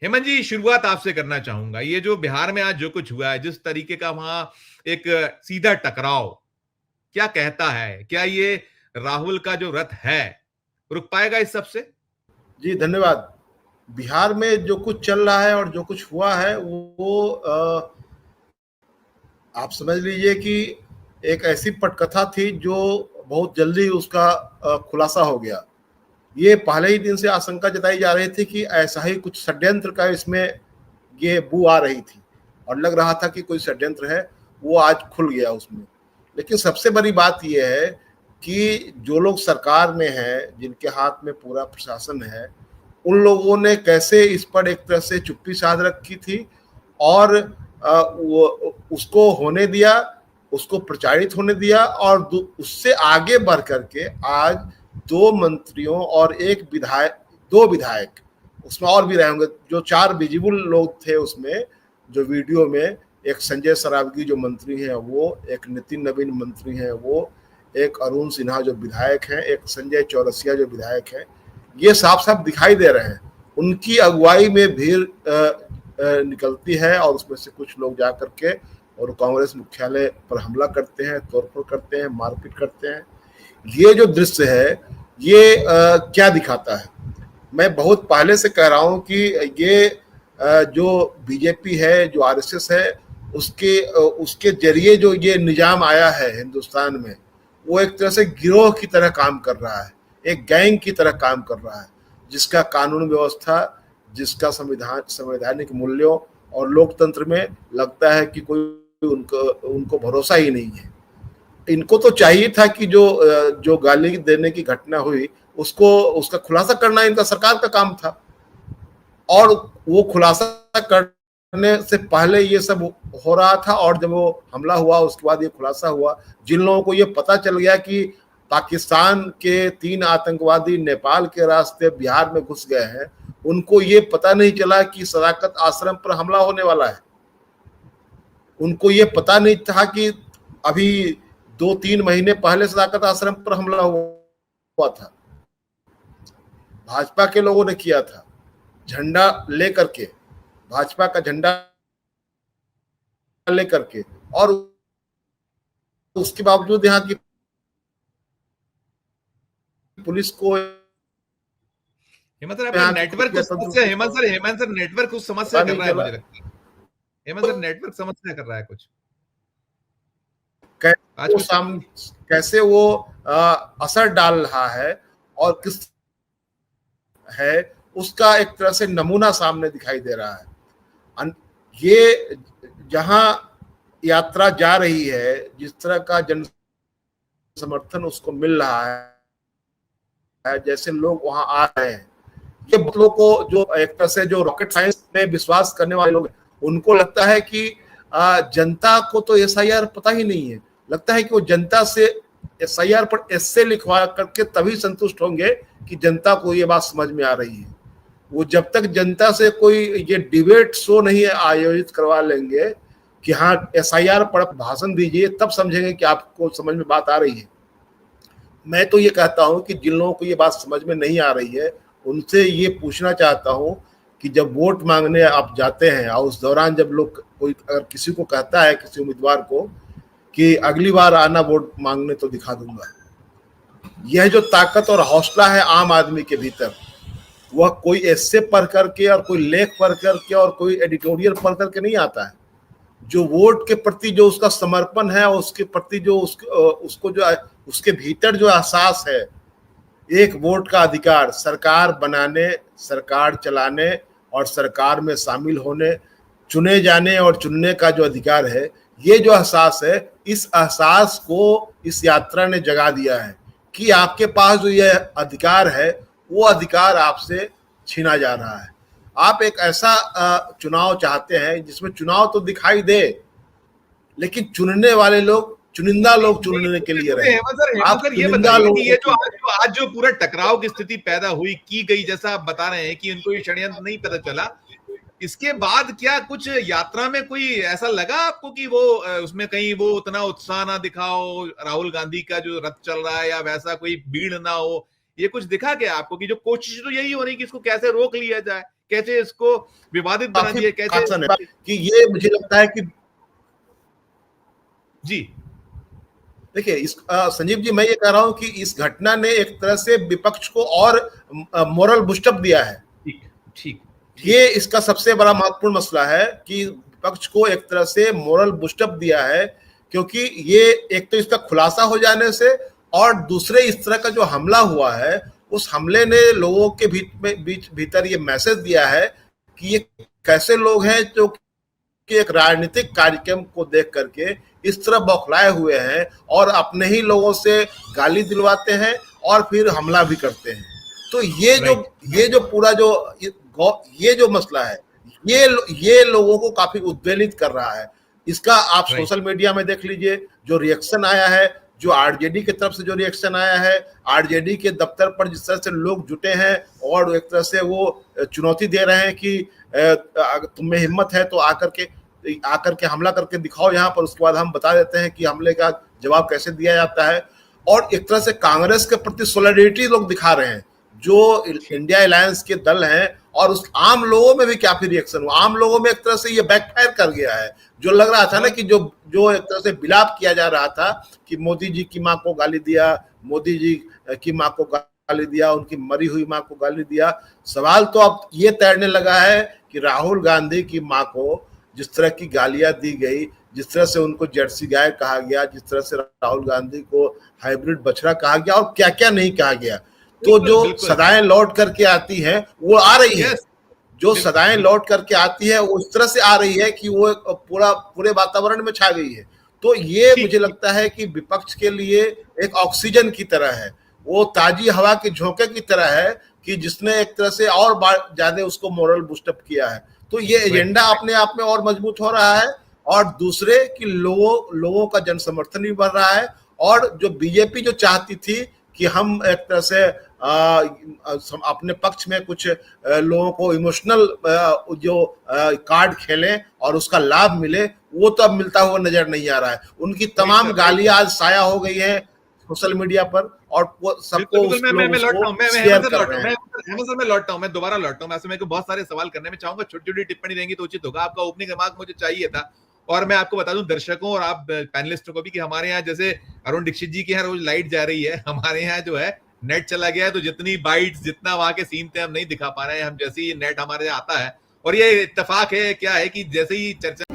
हेमंत जी, शुरुआत आपसे करना चाहूंगा। ये जो बिहार में आज जो कुछ हुआ है, जिस तरीके का वहां एक सीधा टकराव, क्या कहता है? क्या ये राहुल का जो रथ है रुक पाएगा इस सब से? जी धन्यवाद। बिहार में जो कुछ चल रहा है और जो कुछ हुआ है वो आप समझ लीजिए कि एक ऐसी पटकथा थी जो बहुत जल्दी उसका खुलासा हो गया। ये पहले ही दिन से आशंका जताई जा रही थी कि ऐसा ही कुछ षड्यंत्र का इसमें ये बू आ रही थी और लग रहा था कि कोई षड्यंत्र है, वो आज खुल गया उसमें। लेकिन सबसे बड़ी बात यह है कि जो लोग सरकार में हैं, जिनके हाथ में पूरा प्रशासन है, उन लोगों ने कैसे इस पर एक तरह से चुप्पी साध रखी थी और वो उसको होने दिया, उसको प्रचारित होने दिया और उससे आगे बढ़ करके आज दो मंत्रियों और एक विधायक, दो विधायक, उसमें और भी रहे होंगे, जो 4 विजिबल लोग थे उसमें जो वीडियो में, एक संजय सरावगी जो मंत्री हैं वो, एक नितिन नवीन मंत्री हैं वो, एक अरुण सिन्हा जो विधायक हैं, एक संजय चौरसिया जो विधायक हैं, ये साफ साफ दिखाई दे रहे हैं। उनकी अगुवाई में भीड़ निकलती है और उसमें से कुछ लोग जा करके और कांग्रेस मुख्यालय पर हमला करते हैं, तोड़फोड़ करते हैं, मारपीट करते हैं। ये जो दृश्य है ये क्या दिखाता है? मैं बहुत पहले से कह रहा हूं कि ये जो बीजेपी है, जो आरएसएस है, उसके जरिए जो ये निजाम आया है हिंदुस्तान में, वो एक तरह से गिरोह की तरह काम कर रहा है, एक गैंग की तरह काम कर रहा है, जिसका कानून व्यवस्था, जिसका संवैधानिक मूल्यों और लोकतंत्र में लगता है कि कोई उनको भरोसा ही नहीं है। इनको तो चाहिए था कि जो गाली देने की घटना हुई उसका खुलासा करना इनका सरकार का काम था और वो खुलासा करने से पहले ये सब हो रहा था और जब वो हमला हुआ उसके बाद ये खुलासा हुआ। जिन लोगों को ये पता चल गया कि पाकिस्तान के 3 आतंकवादी नेपाल के रास्ते बिहार में घुस गए हैं, उनको ये पता नहीं चला कि सदाकत आश्रम पर हमला होने वाला है। उनको ये पता नहीं था कि अभी 2-3 महीने पहले सदाकत आश्रम पर हमला हुआ था, भाजपा के लोगों ने किया था, झंडा लेकर के, भाजपा का झंडा लेकर के, और उसके बावजूद यहाँ की पुलिस को, हेमंत सर, आपका नेटवर्क कुछ समस्या, हेमंत सर नेटवर्क कुछ समस्या कर रहा है मुझे लगता है। हेमंत सर नेटवर्क समस्या कर रहा है कुछ। कैसे वो असर डाल रहा है और किस है उसका एक तरह से नमूना सामने दिखाई दे रहा है। ये जहां यात्रा जा रही है, जिस तरह का जन समर्थन उसको मिल रहा है, जैसे लोग वहां आ रहे हैं, ये लोगों को जो एक तरह से जो रॉकेट साइंस में विश्वास करने वाले लोग, उनको लगता है कि जनता को तो एसआईआर पता ही नहीं है। लगता है कि वो जनता से एसआईआर पर एस्से लिखवा करके तभी संतुष्ट होंगे कि जनता को ये बात समझ में आ रही है। वो जब तक जनता से कोई ये डिबेट शो नहीं आयोजित करवा लेंगे कि हाँ एसआईआर पर भाषण दीजिए, तब समझेंगे कि आपको समझ में बात आ रही है। मैं तो ये कहता हूं कि जिन लोगों को ये बात समझ में नहीं आ रही है, उनसे ये पूछना चाहता हूं कि जब वोट मांगने आप जाते हैं और उस दौरान जब लोग कोई अगर किसी को कहता है, किसी उम्मीदवार को, कि अगली बार आना वोट मांगने तो दिखा दूंगा, यह जो ताकत और हौसला है आम आदमी के भीतर, वह कोई एस्से पढ़ करके और कोई लेख पढ़ करके और कोई एडिटोरियल पढ़ करके नहीं आता है। जो वोट के प्रति जो उसका समर्पण है, उसके प्रति जो उसको जो उसके भीतर जो एहसास है, एक वोट का अधिकार, सरकार बनाने, सरकार चलाने और सरकार में शामिल होने, चुने जाने और चुनने का जो अधिकार है, ये जो एहसास है, इस एहसास को इस यात्रा ने जगा दिया है कि आपके पास जो ये अधिकार है, वो अधिकार आपसे छीना जा रहा है। आप एक ऐसा चुनाव चाहते हैं जिसमें चुनाव तो दिखाई दे, लेकिन चुनने वाले लोग, चुनिंदा लोग चुनने के लिए रहे। आप ये बताइए कि ये जो आज जो पूरा टकराव की स्थिति पैदा हुई की गई, जैसा आप बता रहे हैं कि उनको ये षड्यंत्र नहीं पता चला, इसके बाद क्या कुछ यात्रा में कोई ऐसा लगा आपको कि वो उसमें कहीं वो उतना उत्साह ना दिखाओ, राहुल गांधी का जो रथ चल रहा है या वैसा कोई भीड़ ना हो, ये कुछ दिखा क्या आपको कि जो कोशिश तो यही हो रही कि इसको कैसे रोक लिया जाए, कैसे इसको विवादित बना दिया, कैसे कि ये मुझे लगता है कि जी देखिए इस संजीव जी, मैं ये कह रहा हूं कि इस घटना ने एक तरह से विपक्ष को और मोरल बूस्टअप दिया है। ठीक ठीक, ये इसका सबसे बड़ा महत्वपूर्ण मसला है कि विपक्ष को एक तरह से मोरल बूस्टअप दिया है, क्योंकि ये एक तो इसका खुलासा हो जाने से, और दूसरे इस तरह का जो हमला हुआ है उस हमले ने लोगों के भीतर ये मैसेज दिया है कि ये कैसे लोग हैं जो कि एक राजनीतिक कार्यक्रम को देख करके इस तरह बौखलाए हुए हैं और अपने ही लोगों से गाली दिलवाते हैं और फिर हमला भी करते हैं। तो ये जो पूरा ये जो मसला है, ये लोगों को काफी उद्वेलित कर रहा है। इसका आप सोशल मीडिया में देख लीजिए, जो रिएक्शन आया है, जो आरजेडी की तरफ से जो रिएक्शन आया है, आरजेडी के दफ्तर पर जिस तरह से लोग जुटे हैं और एक तरह से वो चुनौती दे रहे हैं कि तुम में हिम्मत है तो आकर के हमला करके दिखाओ यहाँ पर, उसके बाद हम बता देते हैं कि हमले का जवाब कैसे दिया जाता है। और एक तरह से कांग्रेस के प्रति सोलिडेरिटी लोग दिखा रहे हैं, जो इंडिया अलायंस के दल हैं, और उस आम लोगों में भी क्या फिर रिएक्शन हुआ। आम लोगों में एक तरह से ये बैकफायर कर गया है। जो लग रहा था ना कि जो एक तरह से बिलाप किया जा रहा था कि मोदी जी की माँ को गाली दिया, मोदी जी की माँ को गाली दिया, उनकी मरी हुई माँ को गाली दिया, सवाल तो अब ये तैरने लगा है कि राहुल गांधी की माँ को जिस तरह की गालियां दी गई, जिस तरह से उनको जर्सी गाय कहा गया, जिस तरह से राहुल गांधी को हाइब्रिड बछड़ा कहा गया और क्या क्या नहीं कहा गया, तो जो सदाएं लौट करके आती हैं वो आ रही है। जो सदाएं लौट करके आती है वो इस तरह से आ रही है कि वो पूरे वातावरण में छा गई है। तो ये मुझे लगता है कि विपक्ष के लिए एक ऑक्सीजन की तरह है, वो ताजी हवा के झोंके की तरह है कि जिसने एक तरह से और ज्यादा उसको मोरल बूस्टअप किया है। तो ये एजेंडा अपने आप में और मजबूत हो रहा है, और दूसरे कि लोगों का जन समर्थन भी बढ़ रहा है। और जो बीजेपी जो चाहती थी कि हम एक तरह से अपने पक्ष में कुछ लोगों को इमोशनल जो कार्ड खेलें और उसका लाभ मिले, वो तो अब मिलता हुआ नजर नहीं आ रहा है। उनकी तमाम गालियां आज साया हो गई है सोशल मीडिया पर, और वो सबको मैं दोबारा लौटता हूँ। मेरे को बहुत सारे सवाल करने में चाहूंगा, छोटी छोटी टिप्पणी देंगी तो उचित होगा। आपका ओपनिंग रिमार्क मुझे चाहिए था, और मैं आपको बता दूं दर्शकों और आप पैनलिस्टों को भी कि हमारे यहाँ जैसे अरुण दीक्षित जी के यहाँ रोज लाइट जा रही है, हमारे यहाँ जो है नेट चला गया है, तो जितनी बाइट्स जितना वहां के सीन थे हम नहीं दिखा पा रहे हैं। हम जैसे ही नेट हमारे यहाँ आता है, और ये इत्तेफाक है क्या है कि जैसे ही चर्चा